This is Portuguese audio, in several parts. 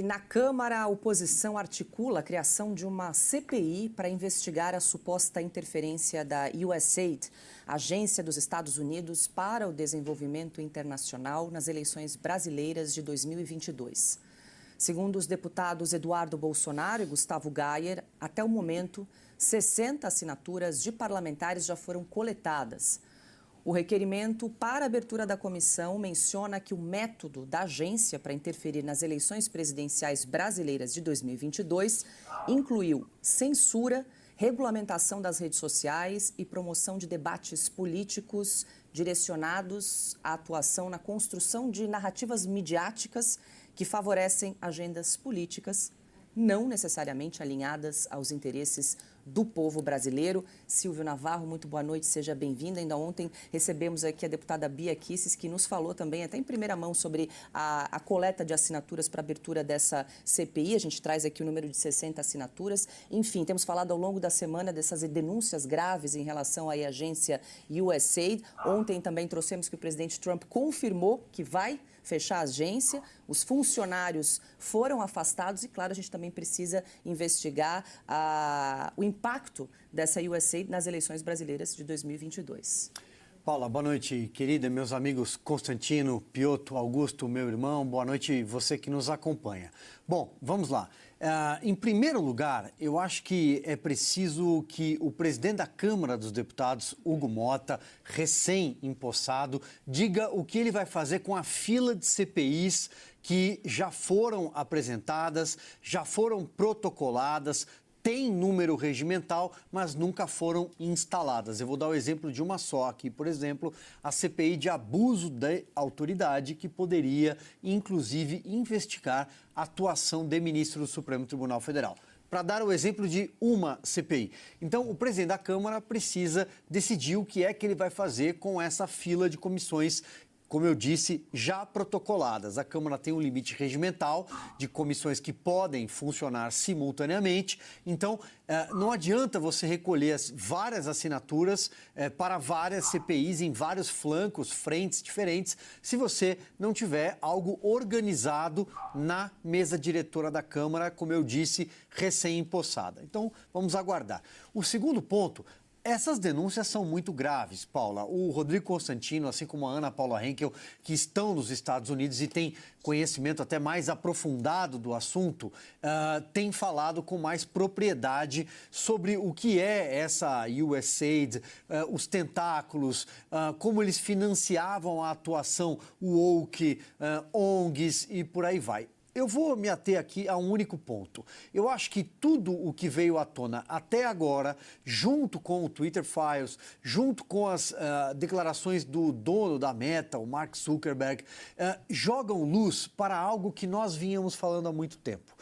Na Câmara, a oposição articula a criação de uma CPI para investigar a suposta interferência da USAID, Agência dos Estados Unidos para o Desenvolvimento Internacional, nas eleições brasileiras de 2022. Segundo os deputados Eduardo Bolsonaro e Gustavo Gayer, até o momento, 60 assinaturas de parlamentares já foram coletadas. O requerimento para a abertura da comissão menciona que o método da agência para interferir nas eleições presidenciais brasileiras de 2022 incluiu censura, regulamentação das redes sociais e promoção de debates políticos direcionados à atuação na construção de narrativas midiáticas que favorecem agendas políticas não necessariamente alinhadas aos interesses do povo brasileiro. Silvio Navarro, muito boa noite, seja bem-vindo. Ainda ontem recebemos aqui a deputada Bia Kicis, que nos falou também, até em primeira mão, sobre a coleta de assinaturas para a abertura dessa CPI. A gente traz aqui o número de 60 assinaturas. Enfim, temos falado ao longo da semana dessas denúncias graves em relação à agência USAID. Ontem também trouxemos que o presidente Trump confirmou que vai fechar a agência, os funcionários foram afastados e, claro, a gente também precisa investigar o impacto dessa USAID nas eleições brasileiras de 2022. Paula, boa noite, querida, meus amigos Constantino, Piotr, Augusto, meu irmão, boa noite você que nos acompanha. Bom, vamos lá. Em primeiro lugar, eu acho que é preciso que o presidente da Câmara dos Deputados, Hugo Motta, recém-empossado, diga o que ele vai fazer com a fila de CPIs que já foram apresentadas, já foram protocoladas, tem número regimental, mas nunca foram instaladas. Eu vou dar o exemplo de uma só aqui, por exemplo, a CPI de abuso de autoridade, que poderia, inclusive, investigar a atuação de ministro do Supremo Tribunal Federal. Para dar o exemplo de uma CPI. Então, o presidente da Câmara precisa decidir o que é que ele vai fazer com essa fila de comissões, como eu disse, já protocoladas. A Câmara tem um limite regimental de comissões que podem funcionar simultaneamente. Então, não adianta você recolher várias assinaturas para várias CPIs em vários flancos, frentes diferentes, se você não tiver algo organizado na mesa diretora da Câmara, como eu disse, recém-empossada. Então, vamos aguardar. O segundo ponto. Essas denúncias são muito graves, Paula. O Rodrigo Constantino, assim como a Ana Paula Henkel, que estão nos Estados Unidos e têm conhecimento até mais aprofundado do assunto, têm falado com mais propriedade sobre o que é essa USAID, os tentáculos, como eles financiavam a atuação woke, ONGs e por aí vai. Eu vou me ater aqui a um único ponto. Eu acho que tudo o que veio à tona até agora, junto com o Twitter Files, junto com as declarações do dono da Meta, o Mark Zuckerberg, jogam luz para algo que nós vínhamos falando há muito tempo.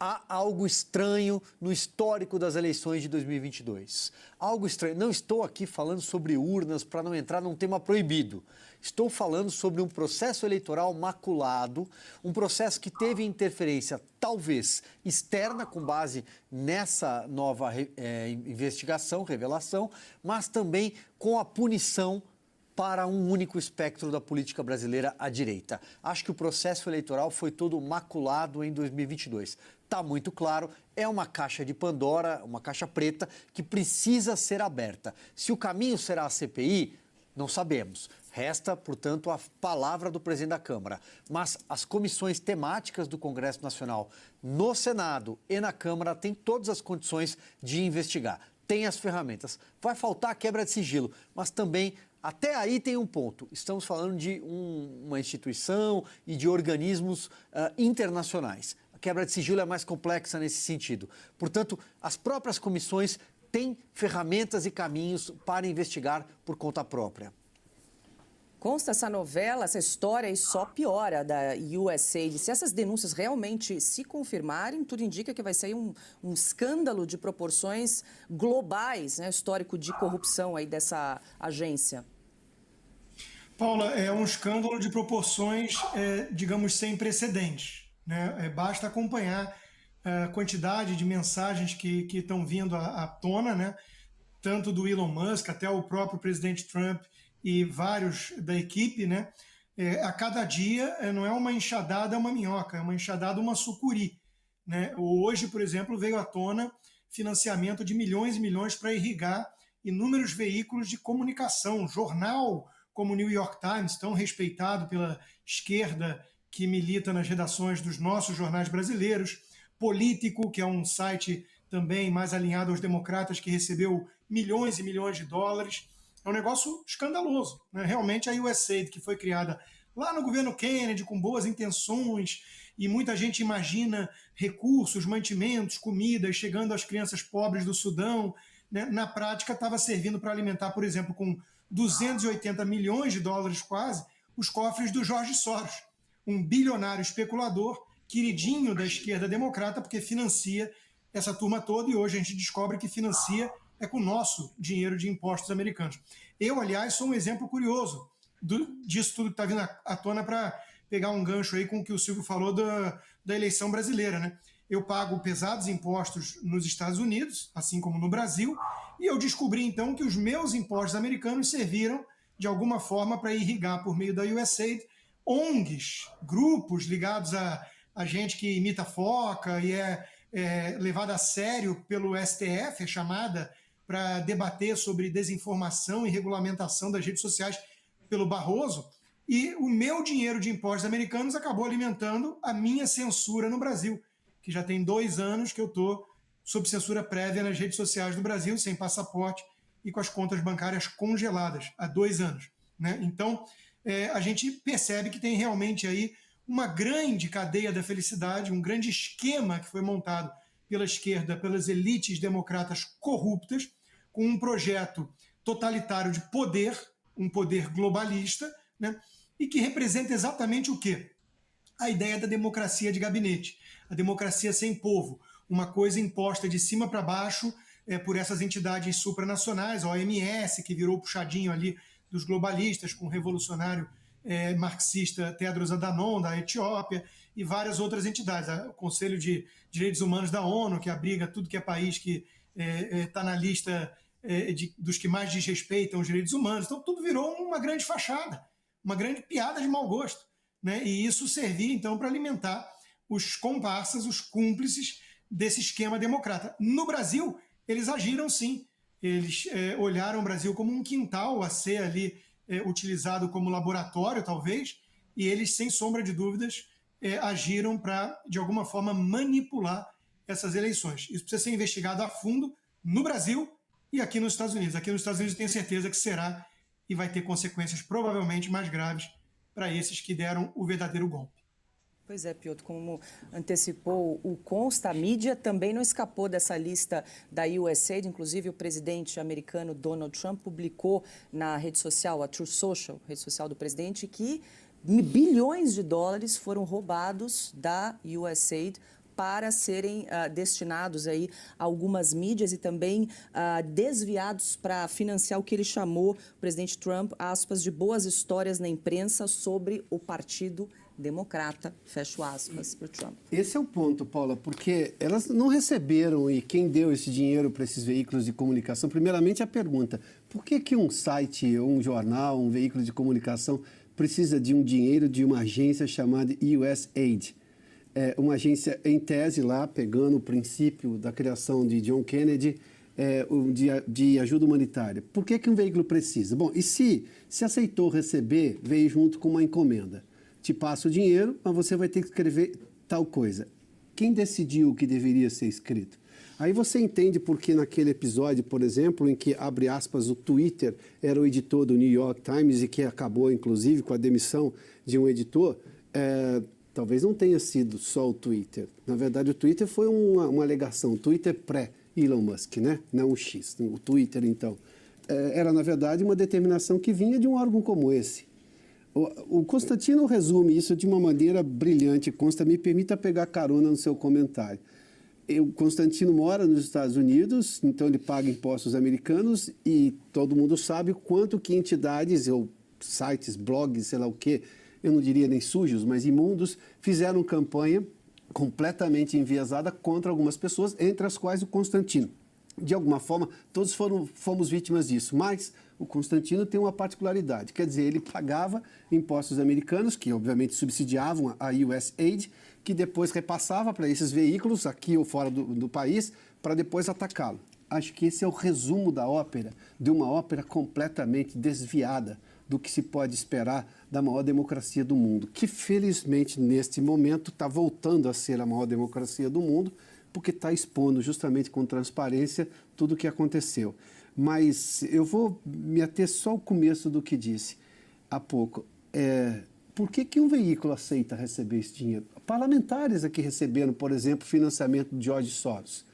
Há algo estranho no histórico das eleições de 2022. Algo estranho. Não estou aqui falando sobre urnas para não entrar num tema proibido. Estou falando sobre um processo eleitoral maculado, um processo que teve interferência, talvez, externa, com base nessa nova investigação, revelação, mas também com a punição para um único espectro da política brasileira à direita. Acho que o processo eleitoral foi todo maculado em 2022. Está muito claro, é uma caixa de Pandora, uma caixa preta, que precisa ser aberta. Se o caminho será a CPI, não sabemos. Resta, portanto, a palavra do presidente da Câmara. Mas as comissões temáticas do Congresso Nacional, no Senado e na Câmara, têm todas as condições de investigar. Tem as ferramentas. Vai faltar a quebra de sigilo, mas também, até aí tem um ponto. Estamos falando de uma instituição e de organismos internacionais. A quebra de sigilo é mais complexa nesse sentido. Portanto, as próprias comissões têm ferramentas e caminhos para investigar por conta própria. Consta essa novela, essa história, e só piora da USAID. Se essas denúncias realmente se confirmarem, tudo indica que vai ser um escândalo de proporções globais, né? Histórico de corrupção aí dessa agência. Paula, é um escândalo de proporções, digamos, sem precedentes, né? Basta acompanhar a quantidade de mensagens que estão vindo à tona, né? Tanto do Elon Musk até o próprio presidente Trump e vários da equipe, né? a cada dia não é uma enxadada, uma minhoca, é uma enxadada, uma sucuri. Né? Hoje, por exemplo, veio à tona financiamento de milhões e milhões para irrigar inúmeros veículos de comunicação, jornal como o New York Times, tão respeitado pela esquerda que milita nas redações dos nossos jornais brasileiros, Político, que é um site também mais alinhado aos democratas, que recebeu milhões e milhões de dólares. É um negócio escandaloso. Né? Realmente a USAID, que foi criada lá no governo Kennedy, com boas intenções, e muita gente imagina recursos, mantimentos, comidas chegando às crianças pobres do Sudão, né? Na prática estava servindo para alimentar, por exemplo, com 280 milhões de dólares quase, os cofres do George Soros, um bilionário especulador, queridinho da esquerda democrata, porque financia essa turma toda, e hoje a gente descobre que financia com o nosso dinheiro de impostos americanos. Eu, aliás, sou um exemplo curioso disso tudo que está vindo à tona, para pegar um gancho aí com o que o Silvio falou da eleição brasileira. Né? Eu pago pesados impostos nos Estados Unidos, assim como no Brasil, e eu descobri então que os meus impostos americanos serviram de alguma forma para irrigar, por meio da USAID, ONGs, grupos ligados a gente que imita foca e é levada a sério pelo STF, é chamada para debater sobre desinformação e regulamentação das redes sociais pelo Barroso, e o meu dinheiro de impostos americanos acabou alimentando a minha censura no Brasil, que já tem 2 anos que eu estou sob censura prévia nas redes sociais do Brasil, sem passaporte e com as contas bancárias congeladas há 2 anos. Né? Então, a gente percebe que tem realmente aí uma grande cadeia da felicidade, um grande esquema que foi montado pela esquerda, pelas elites democratas corruptas, com um projeto totalitário de poder, um poder globalista, né? E que representa exatamente o quê? A ideia da democracia de gabinete, a democracia sem povo, uma coisa imposta de cima para baixo por essas entidades supranacionais, a OMS, que virou puxadinho ali dos globalistas, com o revolucionário marxista Tedros Adhanom, da Etiópia, e várias outras entidades, o Conselho de Direitos Humanos da ONU, que abriga tudo que é país que está na lista dos que mais desrespeitam os direitos humanos. Então, tudo virou uma grande fachada, uma grande piada de mau gosto. Né? E isso servia, então, para alimentar os comparsas, os cúmplices desse esquema democrata. No Brasil, eles agiram sim. Eles olharam o Brasil como um quintal a ser ali utilizado como laboratório, talvez, e eles, sem sombra de dúvidas, agiram para, de alguma forma, manipular essas eleições. Isso precisa ser investigado a fundo no Brasil e aqui nos Estados Unidos. Aqui nos Estados Unidos eu tenho certeza que será e vai ter consequências provavelmente mais graves para esses que deram o verdadeiro golpe. Pois é, Piotr, como antecipou o Consta, a mídia também não escapou dessa lista da USAID. Inclusive, o presidente americano Donald Trump publicou na rede social, a Truth Social, rede social do presidente, que bilhões de dólares foram roubados da USAID para serem destinados aí a algumas mídias e também desviados para financiar o que ele chamou, o presidente Trump, aspas, de boas histórias na imprensa sobre o Partido Democrata, fecho aspas, para o Trump. Esse é o ponto, Paula, porque elas não receberam, e quem deu esse dinheiro para esses veículos de comunicação, primeiramente a pergunta, por que um site, um jornal, um veículo de comunicação precisa de um dinheiro de uma agência chamada USAID? Uma agência, em tese, lá, pegando o princípio da criação de John Kennedy, de ajuda humanitária. Por que um veículo precisa? Bom, e se aceitou receber, veio junto com uma encomenda. Te passa o dinheiro, mas você vai ter que escrever tal coisa. Quem decidiu o que deveria ser escrito? Aí você entende porque naquele episódio, por exemplo, em que, abre aspas, o Twitter era o editor do New York Times e que acabou, inclusive, com a demissão de um editor, talvez não tenha sido só o Twitter. Na verdade, o Twitter foi uma alegação. O Twitter pré-Elon Musk, né? Não o X. O Twitter, então. Era, na verdade, uma determinação que vinha de um órgão como esse. O Constantino resume isso de uma maneira brilhante. Consta, me permita pegar carona no seu comentário. O Constantino mora nos Estados Unidos, então ele paga impostos americanos e todo mundo sabe o quanto que entidades, ou sites, blogs, sei lá o quê, eu não diria nem sujos, mas imundos, fizeram campanha completamente enviesada contra algumas pessoas, entre as quais o Constantino. De alguma forma, todos fomos vítimas disso, mas o Constantino tem uma particularidade, quer dizer, ele pagava impostos americanos, que obviamente subsidiavam a USAID, que depois repassava para esses veículos, aqui ou fora do país, para depois atacá-lo. Acho que esse é o resumo da ópera, de uma ópera completamente desviada do que se pode esperar da maior democracia do mundo, que felizmente neste momento está voltando a ser a maior democracia do mundo, porque está expondo justamente com transparência tudo o que aconteceu. Mas eu vou me ater só ao começo do que disse há pouco. Por que um veículo aceita receber esse dinheiro? Parlamentares aqui receberam, por exemplo, financiamento de George Soros.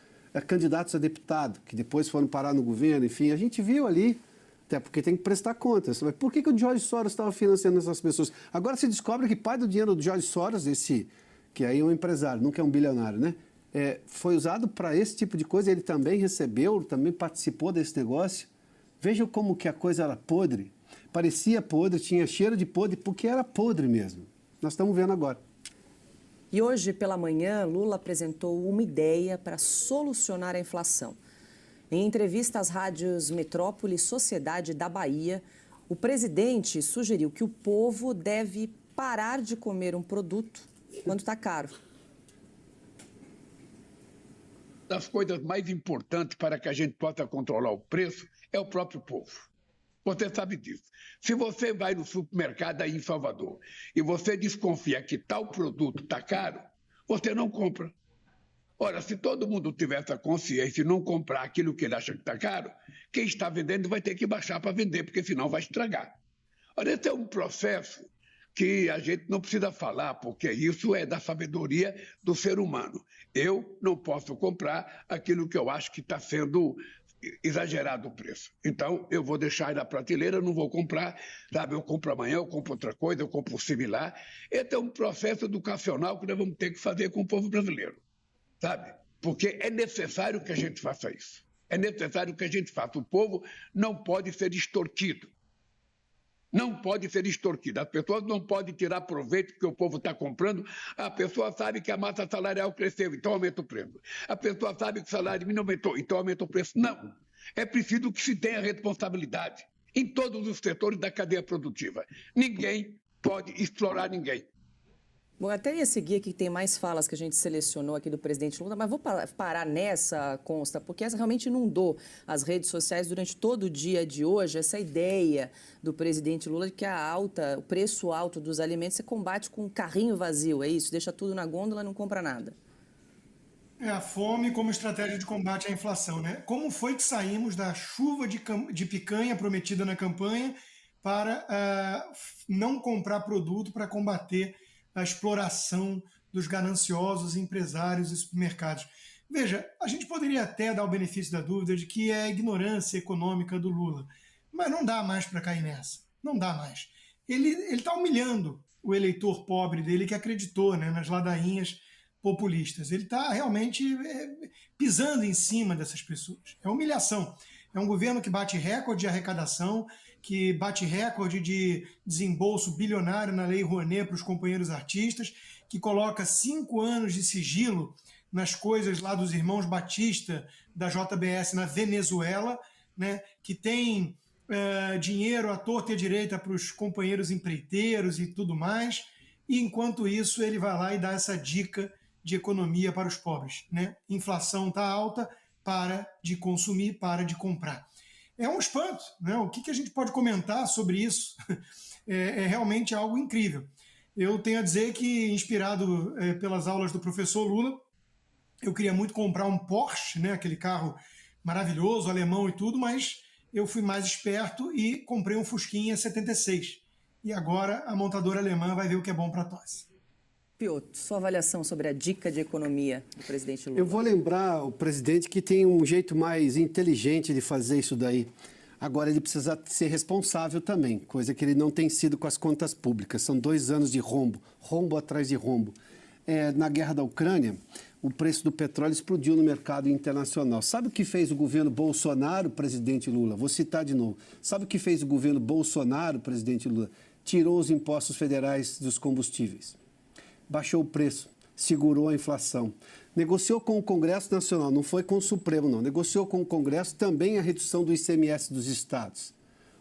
Candidatos a deputado, que depois foram parar no governo, enfim, a gente viu ali, até porque tem que prestar contas. Mas por que o George Soros estava financiando essas pessoas? Agora se descobre que parte do dinheiro do George Soros, que aí é um empresário, nunca é um bilionário, né? Foi usado para esse tipo de coisa, ele também recebeu, também participou desse negócio. Vejam como que a coisa era podre. Parecia podre, tinha cheiro de podre, porque era podre mesmo. Nós estamos vendo agora. E hoje, pela manhã, Lula apresentou uma ideia para solucionar a inflação. Em entrevista às rádios Metrópole e Sociedade da Bahia, o presidente sugeriu que o povo deve parar de comer um produto quando está caro. Das coisas mais importantes para que a gente possa controlar o preço é o próprio povo. Você sabe disso. Se você vai no supermercado aí em Salvador e você desconfia que tal produto está caro, você não compra. Ora, se todo mundo tivesse a consciência e não comprar aquilo que ele acha que está caro, quem está vendendo vai ter que baixar para vender, porque senão vai estragar. Ora, esse é um processo que a gente não precisa falar, porque isso é da sabedoria do ser humano. Eu não posso comprar aquilo que eu acho que está sendo exagerado o preço. Então, eu vou deixar aí na prateleira, não vou comprar, sabe? Eu compro amanhã, eu compro outra coisa, eu compro similar. Esse é um processo educacional que nós vamos ter que fazer com o povo brasileiro, sabe? Porque é necessário que a gente faça isso. É necessário que a gente faça. O povo não pode ser extorquido. Não pode ser extorquida. As pessoas não podem tirar proveito porque o povo está comprando. A pessoa sabe que a massa salarial cresceu, então aumenta o preço. A pessoa sabe que o salário mínimo aumentou, então aumenta o preço. Não. É preciso que se tenha responsabilidade em todos os setores da cadeia produtiva. Ninguém pode explorar ninguém. Bom, até ia seguir aqui, tem mais falas que a gente selecionou aqui do presidente Lula, mas vou parar nessa, Consta, porque essa realmente inundou as redes sociais durante todo o dia de hoje, essa ideia do presidente Lula de que o preço alto dos alimentos você combate com um carrinho vazio, é isso? Deixa tudo na gôndola e não compra nada. É a fome como estratégia de combate à inflação, né? Como foi que saímos da chuva de picanha prometida na campanha para não comprar produto para combater a exploração dos gananciosos empresários e supermercados? Veja, a gente poderia até dar o benefício da dúvida de que é a ignorância econômica do Lula, mas não dá mais para cair nessa, não dá mais. Ele está humilhando o eleitor pobre dele que acreditou, né, nas ladainhas populistas. Ele está realmente pisando em cima dessas pessoas. É humilhação. É um governo que bate recorde de arrecadação, que bate recorde de desembolso bilionário na Lei Rouanet para os companheiros artistas, que coloca 5 anos de sigilo nas coisas lá dos irmãos Batista, da JBS, na Venezuela, né, que tem dinheiro à torta e à direita para os companheiros empreiteiros e tudo mais, e enquanto isso ele vai lá e dá essa dica de economia para os pobres, né? Inflação está alta, para de consumir, para de comprar. É um espanto, né? O que a gente pode comentar sobre isso? É realmente algo incrível. Eu tenho a dizer que, inspirado pelas aulas do professor Lula, eu queria muito comprar um Porsche, né? Aquele carro maravilhoso, alemão e tudo, mas eu fui mais esperto e comprei um Fusquinha 76. E agora a montadora alemã vai ver o que é bom para nós. Piotr, sua avaliação sobre a dica de economia do presidente Lula? Eu vou lembrar o presidente que tem um jeito mais inteligente de fazer isso daí. Agora, ele precisa ser responsável também, coisa que ele não tem sido com as contas públicas. São 2 anos de rombo, rombo atrás de rombo. Na guerra da Ucrânia, o preço do petróleo explodiu no mercado internacional. Sabe o que fez o governo Bolsonaro, presidente Lula? Vou citar de novo. Sabe o que fez o governo Bolsonaro, presidente Lula? Tirou os impostos federais dos combustíveis. Baixou o preço. segurou a inflação. Negociou com o Congresso Nacional, não foi com o Supremo, não. Negociou com o Congresso também a redução do ICMS dos estados.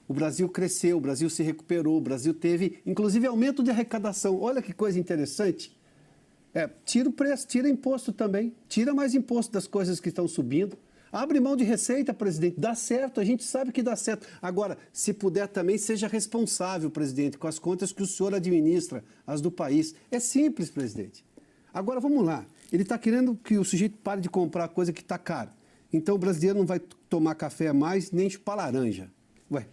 O Brasil cresceu, o Brasil se recuperou, o Brasil teve, inclusive, aumento de arrecadação. Olha que coisa interessante. Tira o preço, tira imposto também, tira mais imposto das coisas que estão subindo. Abre mão de receita, presidente, dá certo, a gente sabe que dá certo. Agora, se puder também, seja responsável, presidente, com as contas que o senhor administra, as do país. É simples, presidente. Agora, vamos lá. Ele está querendo que o sujeito pare de comprar coisa que está cara. Então, o brasileiro não vai tomar café mais, nem chupar laranja. Ué,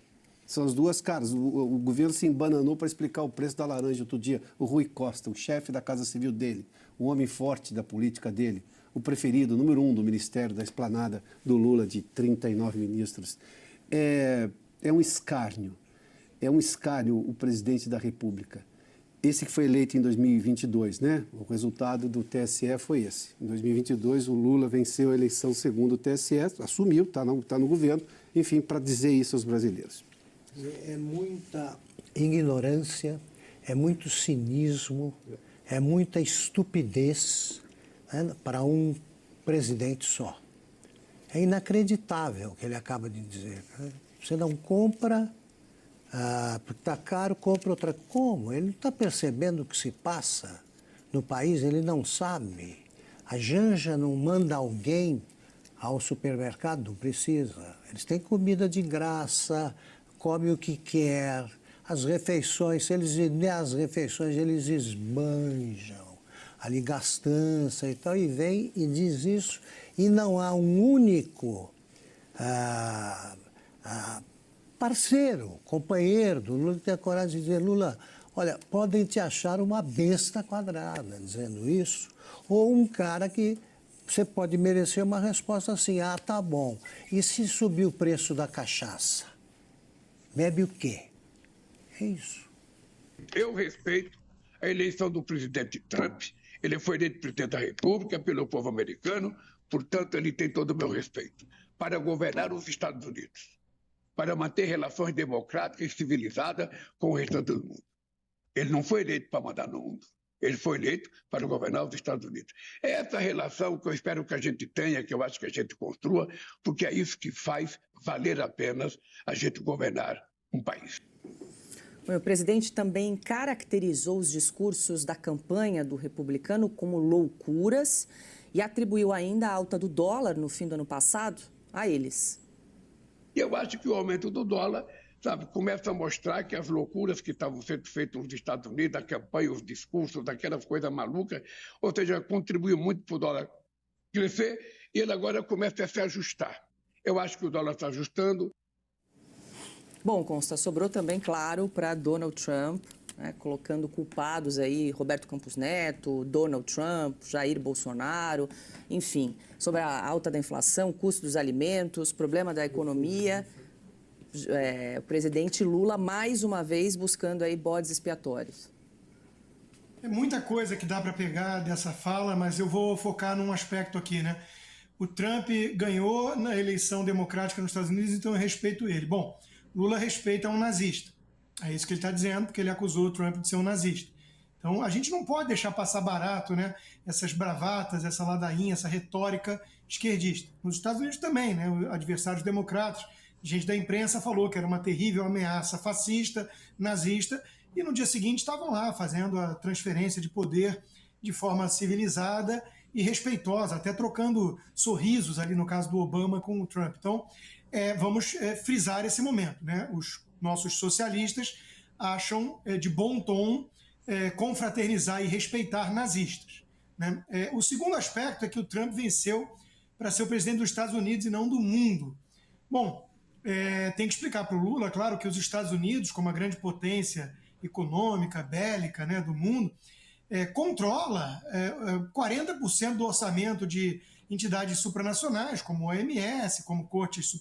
são as duas caras. O governo se embananou para explicar o preço da laranja outro dia. O Rui Costa, o chefe da Casa Civil dele, o homem forte da política dele, o preferido, número 1 do Ministério da Esplanada do Lula, de 39 ministros. É um escárnio. É um escárnio o presidente da República. Esse que foi eleito em 2022, né? O resultado do TSE foi esse. Em 2022, o Lula venceu a eleição segundo o TSE, assumiu, está no governo, enfim, para dizer isso aos brasileiros. É muita ignorância, é muito cinismo, é muita estupidez, né, para um presidente só. É inacreditável o que ele acaba de dizer. Você não compra, porque está caro, compra outra. Como? Ele não está percebendo o que se passa no país, ele não sabe. A Janja não manda alguém ao supermercado, não precisa. Eles têm comida de graça, come o que quer. As refeições, eles esbanjam ali gastança e tal, e vem e diz isso, e não há um único parceiro, companheiro do Lula que tenha coragem de dizer: Lula, olha, podem te achar uma besta quadrada dizendo isso, ou um cara que você pode merecer uma resposta assim: ah, tá bom, e se subir o preço da cachaça? Bebe o quê? É isso. Eu respeito a eleição do presidente Trump. Ele foi eleito presidente da República pelo povo americano, portanto, ele tem todo o meu respeito para governar os Estados Unidos, para manter relações democráticas e civilizadas com o restante do mundo. Ele não foi eleito para mandar no mundo. Ele foi eleito para governar os Estados Unidos. É essa relação que eu espero que a gente tenha, que eu acho que a gente construa, porque é isso que faz valer a pena a gente governar um país. O presidente também caracterizou os discursos da campanha do republicano como loucuras e atribuiu ainda a alta do dólar no fim do ano passado a eles. Eu acho que o aumento do dólar, começa a mostrar que as loucuras que estavam sendo feitas nos Estados Unidos, a campanha, os discursos, aquelas coisas malucas, ou seja, contribuiu muito para o dólar crescer e ele agora começa a se ajustar. Eu acho que o dólar está ajustando. Bom, Consta, sobrou também, claro, para Donald Trump, né, colocando culpados aí, Roberto Campos Neto, Donald Trump, Jair Bolsonaro, enfim, sobre a alta da inflação, custo dos alimentos, problema da economia. O presidente Lula, mais uma vez, buscando aí bodes expiatórios. É muita coisa que dá para pegar dessa fala, mas eu vou focar num aspecto aqui, né? O Trump ganhou na eleição democrática nos Estados Unidos, então eu respeito ele. Bom, Lula respeita um nazista. É isso que ele está dizendo, porque ele acusou o Trump de ser um nazista. Então, a gente não pode deixar passar barato, né, essas bravatas, essa ladainha, essa retórica esquerdista. Nos Estados Unidos também, né, adversários democratas, gente da imprensa falou que era uma terrível ameaça fascista, nazista, e no dia seguinte estavam lá fazendo a transferência de poder de forma civilizada e respeitosa, até trocando sorrisos ali no caso do Obama com o Trump. Então, vamos frisar esse momento, né? Os nossos socialistas acham de bom tom confraternizar e respeitar nazistas, né? O segundo aspecto é que o Trump venceu para ser o presidente dos Estados Unidos e não do mundo. Bom, tem que explicar para o Lula, claro, que os Estados Unidos, como a grande potência econômica, bélica, né, do mundo, controla 40% do orçamento de entidades supranacionais, como a OMS, como cortes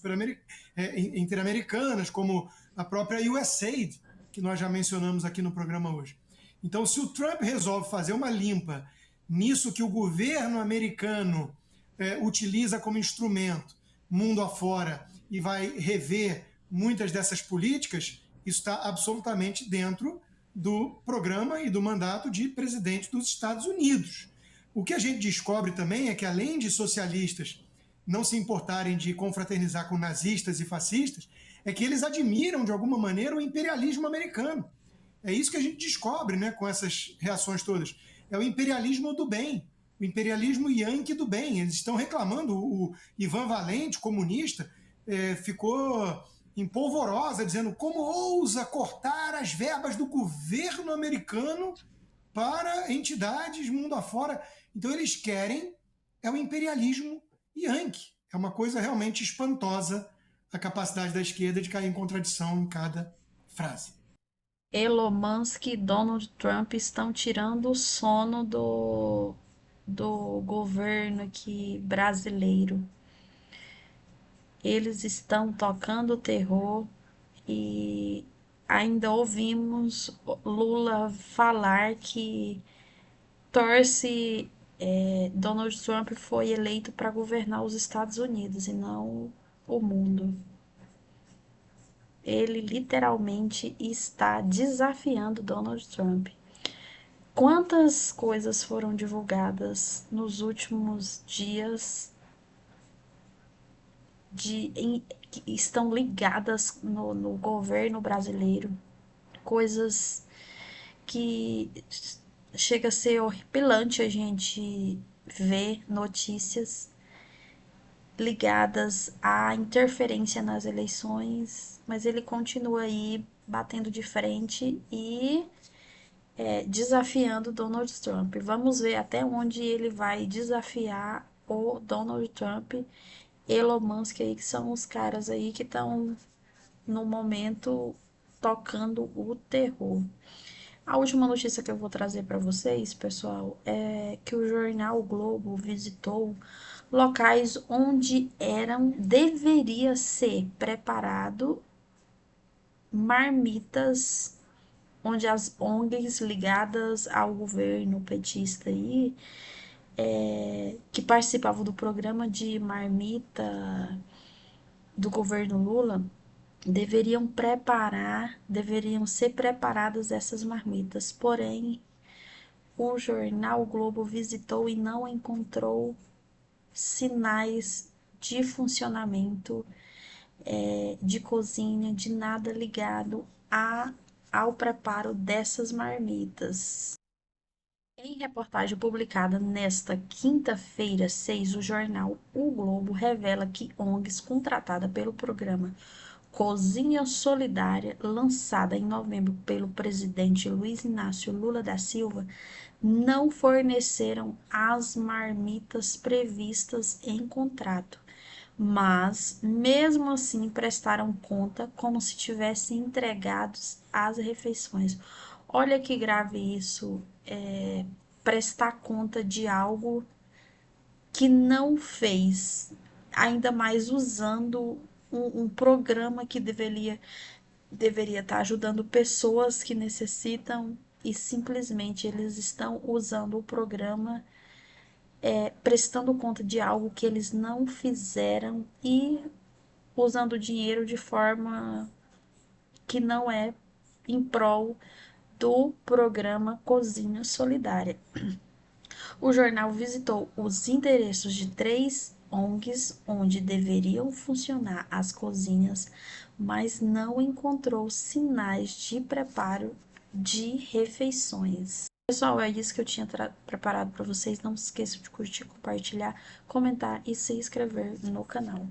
interamericanas, como a própria USAID, que nós já mencionamos aqui no programa hoje. Então, se o Trump resolve fazer uma limpa nisso que o governo americano utiliza como instrumento, mundo afora, e vai rever muitas dessas políticas, isso está absolutamente dentro do programa e do mandato de presidente dos Estados Unidos. O que a gente descobre também é que, além de socialistas não se importarem de confraternizar com nazistas e fascistas, é que eles admiram, de alguma maneira, o imperialismo americano. É isso que a gente descobre, né, com essas reações todas. É o imperialismo do bem, o imperialismo yankee do bem. Eles estão reclamando, o Ivan Valente, comunista, ficou em polvorosa, dizendo como ousa cortar as verbas do governo americano para entidades mundo afora. Então eles querem o imperialismo yankee. É uma coisa realmente espantosa a capacidade da esquerda de cair em contradição em cada frase. Elon Musk e Donald Trump estão tirando o sono do governo aqui brasileiro. Eles estão tocando terror e ainda ouvimos Lula falar que Donald Trump foi eleito para governar os Estados Unidos e não o mundo. Ele literalmente está desafiando Donald Trump. Quantas coisas foram divulgadas nos últimos dias que estão ligadas no governo brasileiro? Coisas que chega a ser horripilante a gente ver notícias ligadas à interferência nas eleições, mas ele continua aí batendo de frente e desafiando Donald Trump. Vamos ver até onde ele vai desafiar o Donald Trump, Elon Musk aí, que são os caras aí que estão no momento tocando o terror. A última notícia que eu vou trazer para vocês, pessoal, é que o jornal o Globo visitou locais onde deveria ser preparado marmitas, onde as ONGs ligadas ao governo petista aí, que participavam do programa de marmita do governo Lula, deveriam ser preparadas essas marmitas. Porém, o jornal o Globo visitou e não encontrou sinais de funcionamento de cozinha, de nada ligado ao preparo dessas marmitas. Em reportagem publicada nesta quinta-feira, 6, o jornal O Globo revela que ONGs contratada pelo programa Cozinha Solidária, lançada em novembro pelo presidente Luiz Inácio Lula da Silva, não forneceram as marmitas previstas em contrato, mas mesmo assim prestaram conta como se tivessem entregados as refeições. Olha que grave isso, prestar conta de algo que não fez, ainda mais usando um programa que deveria estar ajudando pessoas que necessitam e simplesmente eles estão usando o programa, prestando conta de algo que eles não fizeram e usando o dinheiro de forma que não é em prol do programa Cozinha Solidária. O jornal visitou os endereços de 3 ONGs onde deveriam funcionar as cozinhas, mas não encontrou sinais de preparo de refeições. Pessoal, é isso que eu tinha preparado para vocês. Não se esqueçam de curtir, compartilhar, comentar e se inscrever no canal.